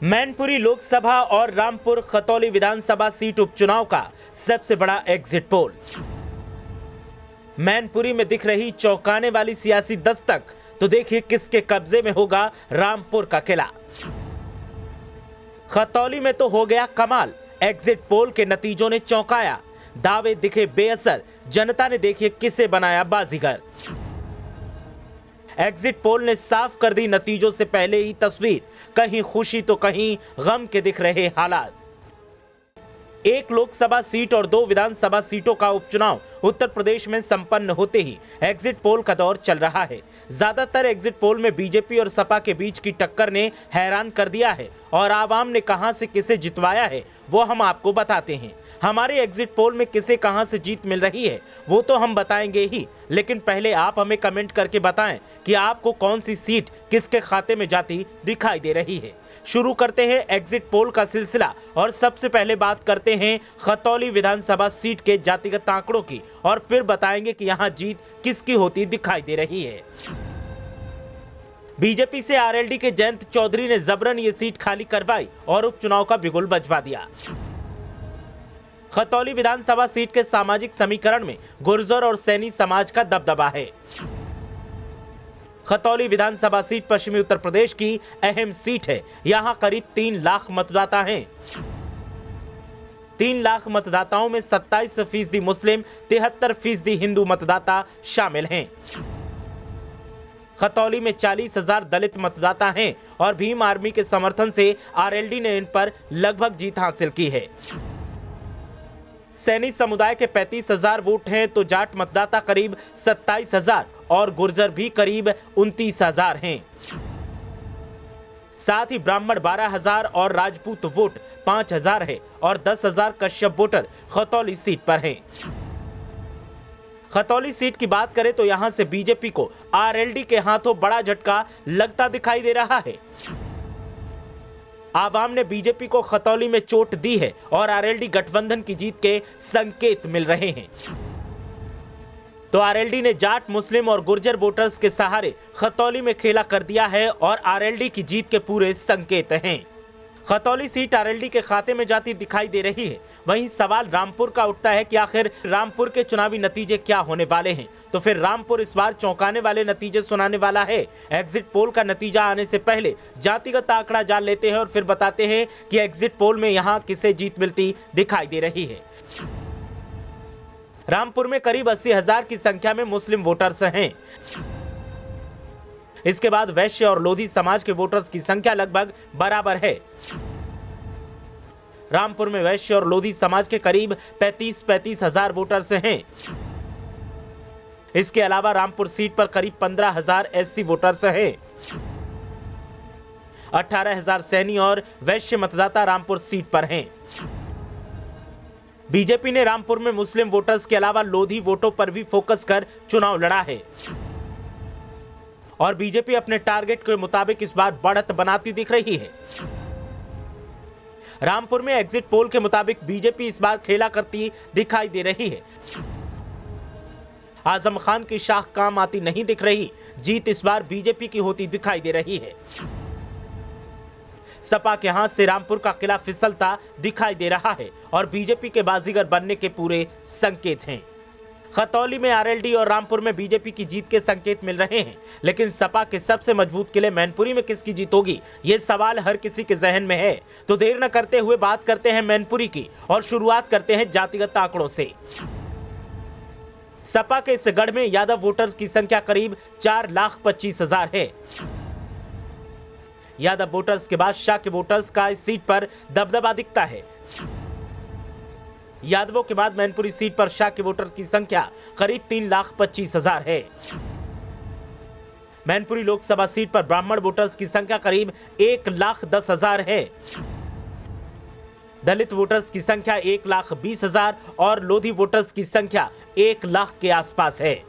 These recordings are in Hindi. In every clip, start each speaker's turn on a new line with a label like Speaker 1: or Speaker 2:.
Speaker 1: मैनपुरी लोकसभा और रामपुर खतौली विधानसभा सीट उपचुनाव का सबसे बड़ा एग्जिट पोल। मैनपुरी में दिख रही चौंकाने वाली सियासी दस्तक, तो देखिए किसके कब्जे में होगा रामपुर का किला। खतौली में तो हो गया कमाल, एग्जिट पोल के नतीजों ने चौंकाया, दावे दिखे बेअसर, जनता ने देखिए किसे बनाया बाजीगर। एग्जिट पोल ने साफ कर दी नतीजों से पहले ही तस्वीर, कहीं खुशी तो कहीं गम के दिख रहे हालात। एक लोकसभा सीट और 2 विधानसभा सीटों का उपचुनाव उत्तर प्रदेश में संपन्न होते ही एग्जिट पोल का दौर चल रहा है। ज्यादातर एग्जिट पोल में बीजेपी और सपा के बीच की टक्कर ने हैरान कर दिया है और आवाम ने कहां से किसे जितवाया है वो हम आपको बताते हैं। हमारे एग्जिट पोल में किसे कहां से जीत मिल रही है वो तो हम बताएंगे ही, लेकिन पहले आप हमें कमेंट करके बताएं कि आपको कौन सी सीट किसके खाते में जाती दिखाई दे रही है। शुरू करते हैं एग्जिट पोल का सिलसिला और सबसे पहले बात करते हैं खतौली विधानसभा सीट के जातिगत आंकड़ों की और फिर बताएंगे कि यहां जीत किसकी होती दिखाई दे रही है। बीजेपी से आरएलडी के जयंत चौधरी ने जबरन ये सीट खाली करवाई और उपचुनाव का बिगुल बजवा दिया। खतौली विधानसभा सीट के सामाजिक समीकरण में गुर्जर और सैनी समाज का दबदबा है। खतौली विधानसभा सीट पश्चिमी उत्तर प्रदेश की अहम सीट है। यहां करीब 3 लाख मतदाता हैं। 3 लाख मतदाताओं में 27% मुस्लिम, 73% हिंदू मतदाता शामिल हैं। खतौली में 40,000 दलित मतदाता हैं और भीम आर्मी के समर्थन से आरएलडी ने इन पर लगभग जीत हासिल की है। सैनी समुदाय के 35,000 वोट हैं तो जाट मतदाता करीब 27,000 और गुर्जर भी करीब 29,000 हैं। साथ ही ब्राह्मण 12,000 और राजपूत वोट 5,000 है और 10,000 कश्यप वोटर खतौली सीट पर हैं। खतौली सीट की बात करें तो यहां से बीजेपी को आरएलडी के हाथों बड़ा झटका लगता दिखाई दे रहा है। आवाम ने बीजेपी को खतौली में चोट दी है और आरएलडी गठबंधन की जीत के संकेत मिल रहे हैं। तो आरएलडी ने जाट, मुस्लिम और गुर्जर वोटर्स के सहारे खतौली में खेला कर दिया है और आरएलडी की जीत के पूरे संकेत हैं। खतौली सीट आरएलडी के खाते में जाती दिखाई दे रही है। वहीं सवाल रामपुर का उठता है कि आखिर रामपुर के चुनावी नतीजे क्या होने वाले हैं। तो फिर रामपुर इस बार चौंकाने वाले नतीजे सुनाने वाला है। एग्जिट पोल का नतीजा आने से पहले जातिगत आंकड़ा जान लेते हैं और फिर बताते हैं कि एग्जिट पोल में यहां किसे जीत मिलती दिखाई दे रही है। रामपुर में करीब 80,000 की संख्या में मुस्लिम वोटर्स हैं। इसके बाद वैश्य और लोधी समाज के वोटर्स की संख्या लगभग बराबर है। रामपुर में वैश्य और लोधी समाज के करीब 35,000 वोटर्स हैं। इसके अलावा रामपुर सीट पर करीब 15,000 एससी वोटर्स हैं। 18,000 सैनी और वैश्य मतदाता रामपुर सीट पर हैं। बीजेपी ने रामपुर में मुस्लिम वोटर्स के अलावा लोधी वोटों पर भी फोकस कर चुनाव लड़ा है और बीजेपी अपने टारगेट के मुताबिक इस बार बढ़त बनाती दिख रही है। रामपुर में एग्जिट पोल के मुताबिक बीजेपी इस बार खेला करती दिखाई दे रही है। आजम खान की शाख काम आती नहीं दिख रही। जीत इस बार बीजेपी की होती दिखाई दे रही है। सपा के हाथ से रामपुर का किला फिसलता दिखाई दे रहा है और बीजेपी के बाजीगर बनने के पूरे संकेत हैं। खतौली में आरएलडी और रामपुर में बीजेपी की जीत के संकेत मिल रहे हैं, लेकिन सपा के सबसे मजबूत किले मैनपुरी में किसकी जीत होगी, ये सवाल हर किसी के जहन में है। तो देर न करते हुए बात करते हैं मैनपुरी की और शुरुआत करते हैं जातिगत आंकड़ों से। सपा के इस गढ़ में यादव वोटर्स की संख्या करीब 4,25,000 है। यादव वोटर्स के बाद शाह के वोटर्स का इस सीट पर दबदबा दिखता है। यादवों के बाद मैनपुरी सीट पर शाह के वोटर की संख्या करीब 3,25,000 है। मैनपुरी लोकसभा सीट पर ब्राह्मण वोटर्स की संख्या करीब 1,10,000 है। दलित वोटर्स की संख्या 1,20,000 और लोधी वोटर्स की संख्या 1 लाख के आसपास है।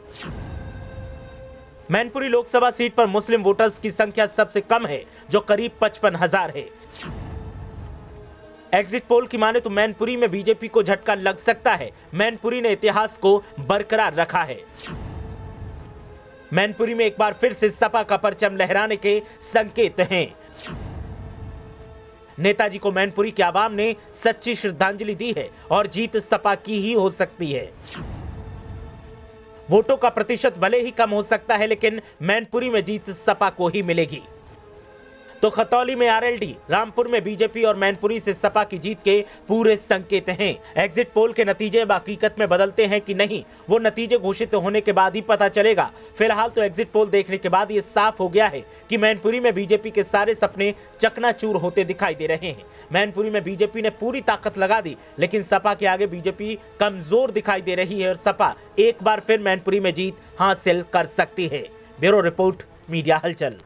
Speaker 1: मैनपुरी लोकसभा सीट पर मुस्लिम वोटर्स की संख्या सबसे कम है, जो करीब 55,000 है। एग्जिट पोल की माने तो मैनपुरी में बीजेपी को झटका लग सकता है। मैनपुरी ने इतिहास को बरकरार रखा है। मैनपुरी में एक बार फिर से सपा का परचम लहराने के संकेत हैं। नेताजी को मैनपुरी की आवाम ने सच्ची श्रद्धांजलि दी है और जीत सपा की ही हो सकती है। वोटों का प्रतिशत भले ही कम हो सकता है, लेकिन मैनपुरी में जीत सपा को ही मिलेगी। तो खतौली में आरएलडी, रामपुर में बीजेपी और मैनपुरी से सपा की जीत के पूरे संकेत हैं। एग्जिट पोल के नतीजे हकीकत में बदलते हैं कि नहीं, वो नतीजे घोषित होने के बाद ही पता चलेगा। फिलहाल तो एग्जिट पोल देखने के बाद ये साफ हो गया है कि मैनपुरी में बीजेपी के सारे सपने चकनाचूर होते दिखाई दे रहे हैं। मैनपुरी में बीजेपी ने पूरी ताकत लगा दी, लेकिन सपा के आगे बीजेपी कमजोर दिखाई दे रही है और सपा एक बार फिर मैनपुरी में जीत हासिल कर सकती है। ब्यूरो रिपोर्ट, मीडिया हलचल।